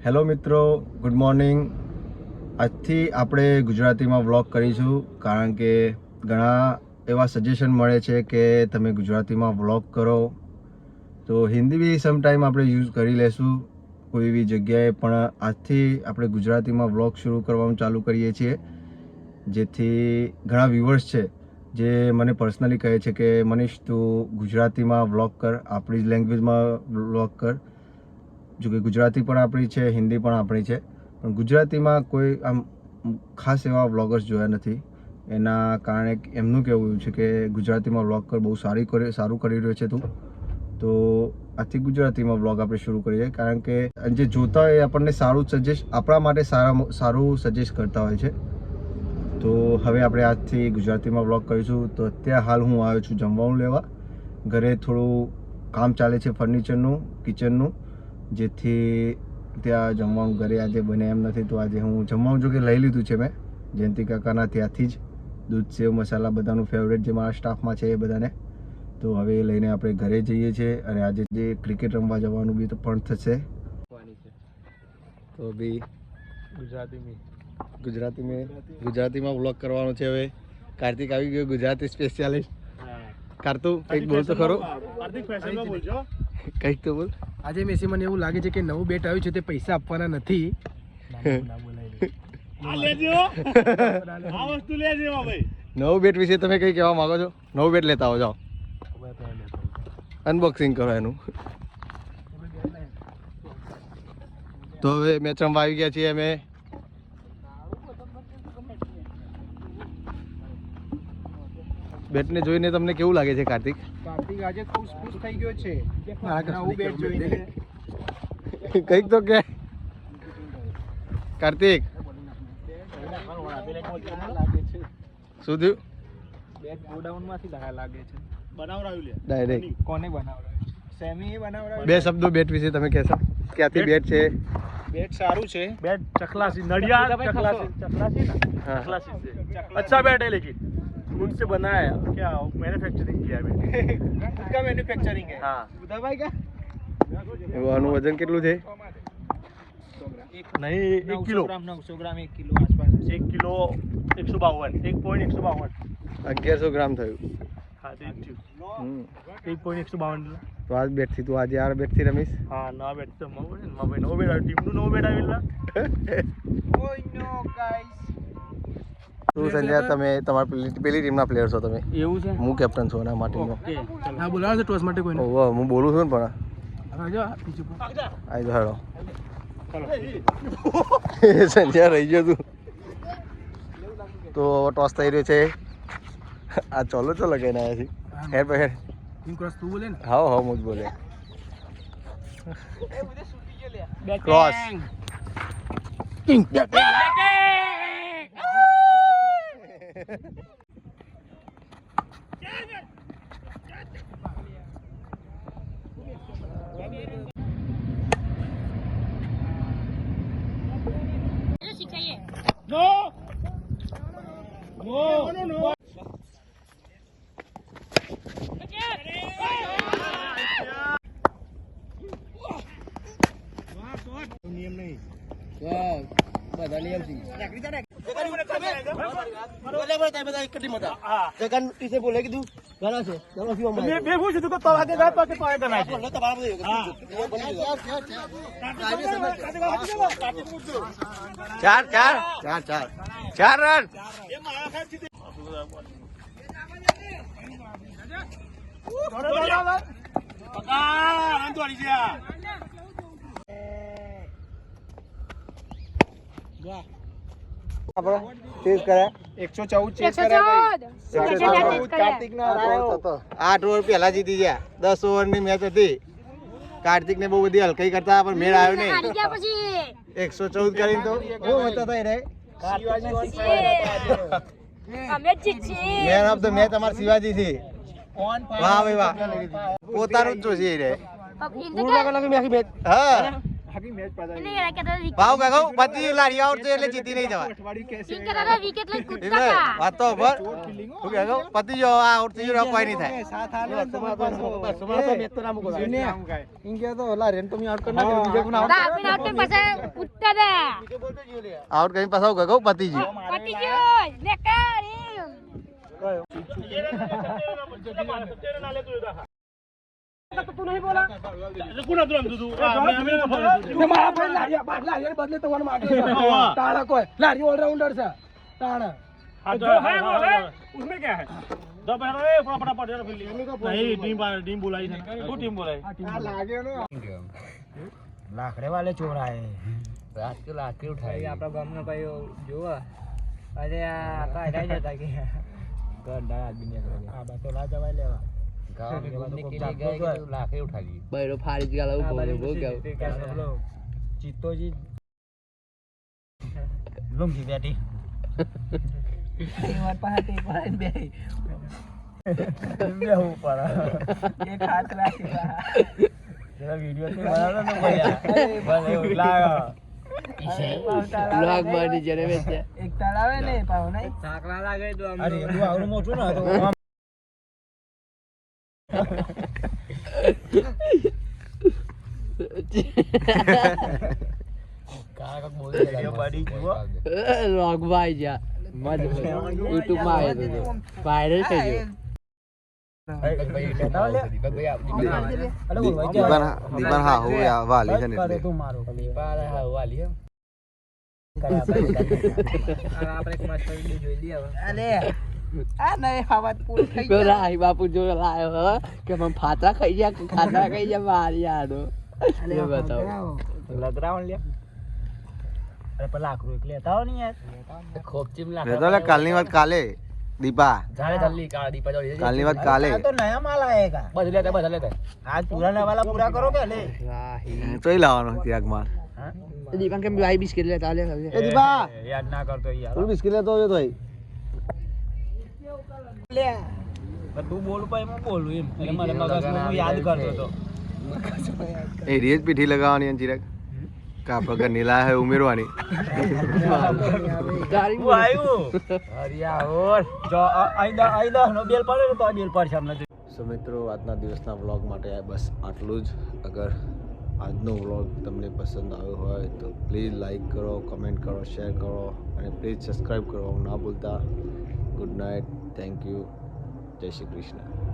Hello મિત્રો, good morning. આજથી આપણે ગુજરાતીમાં વ્લોગ કરીશું કારણ કે ઘણા એવા સજેશન મળે છે કે તમે ગુજરાતીમાં વ્લોગ કરો, તો હિન્દી બી સમટાઈમ આપણે યુઝ કરી લેશું કોઈ એવી જગ્યાએ, પણ આજથી આપણે ગુજરાતીમાં વ્લોગ શરૂ કરવાનું ચાલુ કરીએ છીએ. જેથી ઘણા વ્યુઅર્સ છે જે મને પર્સનલી કહે છે કે મનીષ તું ગુજરાતીમાં વ્લોગ કર, આપણી જ લેંગ્વેજમાં વ્લોગ કર. જો કે ગુજરાતી પણ આપણી છે, હિન્દી પણ આપણી છે, પણ ગુજરાતીમાં કોઈ આમ ખાસ એવા વ્લોગર્સ જોયા નથી. એના કારણે એમનું કહેવું છે કે ગુજરાતીમાં વ્લોગ કર, બહુ સારું કરી રહ્યો છે તું. તો આથી ગુજરાતીમાં વ્લોગ આપણે શરૂ કરીએ કારણ કે જે જોતા હોય એ આપણને આપણા માટે સારું સજેસ્ટ કરતા હોય છે. તો હવે આપણે આજથી ગુજરાતીમાં વ્લોગ કરીશું. તો અત્યારે હાલ હું આવ્યો છું જમવાનું લેવા. ઘરે થોડું કામ ચાલે છે ફર્નિચરનું, કિચનનું, જેથી ત્યાં જમવાનું ઘરે આજે બને એમ નથી. તો આજે હું જમવાનું જો કે લઈ લીધું છે મેં જયંતિ કાકાના ત્યાંથી જ, દૂધ સેવ મસાલા બધાનું ફેવરેટ જે મારા સ્ટાફમાં છે એ બધાને. તો હવે એ લઈને આપણે ઘરે જઈએ છીએ અને આજે જે ક્રિકેટ રમવા જવાનું બી તો પણ થશે. તો બી ગુજરાતીમાં વ્લોગ કરવાનો છે. હવે કાર્તિક આવી ગયો, ગુજરાતી સ્પેશિયાલિસ્ટ. કાર્તુ કંઈક બોલ તો ખરો. કંઈક તો બોલ. આજે મેસી મને એવું લાગે છે કે નવું બેટ આવ્યું છે તે પૈસા આપવાના નથી. નવું બેટ વિશે તમે કઈ કહેવા માંગો છો? નવું બેટ લેતા આવો, જાઓ અનબોક્સિંગ કરો એનું. તો હવે મેચ રમવા આવી ગયા છીએ અમે. બેટને જોઈને તમને કેવું લાગે છે કાર્તિક? કાર્તિક આજે ખુશ થઈ ગયો છે નવું બેટ જોઈને. કંઈક તો કે કાર્તિક શું થયું? બેટ ગોડાઉન માંથી લાગે છે. બનાવરાયું લે ડાયરેક્ટ. કોને બનાવરાયું? સેમી બનાવરાયું. બે શબ્દો બેટ વિશે તમે કહેશો? ક્યાંથી બેટ છે? બેટ સારું છે. बैट चखलासी नडियाद चखलासी ना चखलासी से अच्छा बैट है, लेकिन खुद से बनाया है, क्या मैन्युफैक्चरिंग किया है खुद का मैन्युफैक्चरिंग है. हाँ દવાઈ કા આનું વજન કેટલું છે? नहीं 1 किलो 900 ग्राम 1 किलो आसपास. 1 किलो 152 1.152 1100 ગ્રામ થયું. हाँ देख 1.152 તો આ બેટથી તું આજે આ બેટથી રમીશ? हाँ नवा बैट तो नવો બેટ टीम નું નવો બેટ આવેલા. ઓય નો ગાઈસ. તું સંજય, તમે તમારી પેલી ટીમના પ્લેયર છો તમે? એવું છે. હું કેપ્ટન છું અને મારી ટીમનો. ઓકે હા, બોલાવો છે ટોસ માટે કોઈને? ઓહો, હું બોલું છું ને પણ. આજો બીજું પર. આઈ જો હેડો. સંજય રહી ગયો તું. તો ટોસ થઈ રહ્યો છે. આ ચોલો લગાઈને આવ્યા છે. હેડ પર હેડ. ટીમ ક્રોસ તું બોલે ને? હા હા, હું જ બોલે. એ મુજે શૂટી કે લે. ક્રોસ. કિંગ नियम नहीं બધા નિયમ છે. બોલે કીધું ઘણા છે. मैं बेगू से तो आगे जा पाके तो आएगा ना ચાર ચાર ચાર ચાર ચાર રન. ચેસ કરે 114 ચેસ કર્યા ભાઈ. કાર્તિક ના 8 ઓવર પહેલા જીતી ગયા. 10 ઓવરની મેચ હતી. કાર્તિક ને બહુ બધી હલકાઈ કરતા પણ મેળ આવ્યો નહીં. 114 કરીને તો બહુ હતા થઈ રહે. મેન ઓફ ધ મેચ અમાર શિવાજી છે. વાહ ભાઈ વાહ, પોતાનું જ જોશે રે. હા આખી મેચ પાછા એને યાર કે તો ભાવ કાકા પતિ લારી આઉટ છે એટલે જીતી નહીં જવાય અઠવાડિયું કેસે ટીમ કે દાદા વિકેટ લઈ કૂદતા એટલે હતા વાત તો ખબર શું કહે પતિ જો આ આઉટ થઈ ગયો કોઈ નહીં થાય સાથ હાલે ને તમારે પાછો મેચ તો નામ કો ઇન્ડિયા તો ઓલા રેન તો મી આઉટ કરના કે બીજે કોણ આઉટ આપીને આઉટ પાછા કૂદતા હતા આઉટ કરી પાછા કાકા પતિજી પટી ગયો લે કર तू नहीं बोला कुणा तुला दूध मारा भाई लारिया बदले तो वन मार ताड़ा कोई लारिया ऑलराउंडर से ताड़ा उसमें क्या है दो पहले फटाफट नहीं टीम बुलाई है वो टीम बुलाई लागे ना लाखड़े वाले चोर आए रात के लाके उठाए આપણા ગામનો ભાઈ જોવા અરે આ કાઢાઈ જતા કે ગંડા આદમી ને આ બા તો લા જવાય લેવા गांव में घूमने के लिए गए तो लाके उठा लिए बैरो फाड़ी गया वो वो क्या ચિત્તો જી લુંગી બેઠી વાર પહાતે પહાડ બે બે ઉપર એક હાથ રાખી જેવા વિડિયો તો બનાવવાનો ને ભૈયા ભલે ઉલાયો ब्लॉग बनी जरे में એક તળાવે ને પાવ નહીં સાકલા લાગે તો આમ અરે તું આવરું મોટું ના તો लॉग भाई जा मत यूट्यूब में आए तो वायरल થઈ ગયો દીવાન હા હું વાલી છે ને એટલે તું મારો દીપાલ હા વાલી હે આપણે એક મસ્ત વિડિયો જોઈ લઈએ હવે અરે આ નહીં હવા પૂરી થઈ ગઈ પેલા આઈ બાપુ જો લાયો હે કે મને ફાટા ખાઈ ગયા કે ખાટા ખાઈ ગયા મારી આડો ये बताओ લગરાવણ લે અરે પેલા લાકડું એક લેતા આવો ને યાર खूब चिम ला તો કાલની વાત કાલે દીપા झाले जल्दी का दीपा जोड़ी કાલની વાત કાલે આ તો નયા માલ આયેગા बदल लेते आज पुराना वाला पूरा करो के ले તોય લાવવાનો ત્યાગમાં दीपा के भाई बिस्किट लेता ले એ દીપા याद ना करतो यार તું બિસ્કિટ લેતો આવ્યો તોય લે તું બોલ પાય હું બોલું એમ એટલે મારા મગજમાં હું યાદ કરતો તો એ રીજ પીઠી લગાવવાની અને ચિરાગ કાપડ ઘરની લાયા હોય ઉમેરવાની गाड़ी હું આવ્યું હરિયા ઓર જો આઈદા નો બેલ પડે તો આ બેલ પડશે અમને સો મિત્રો આજના દિવસના વ્લોગ માટે બસ આટલું જ અગર આજનો વ્લોગ તમને પસંદ આવ્યો હોય તો પ્લીઝ લાઈક કરો કમેન્ટ કરો શેર કરો અને પ્લીઝ સબસ્ક્રાઈબ કરવાનું ના ભૂલતા ગુડ નાઇટ થેન્ક યુ જય શ્રી કૃષ્ણ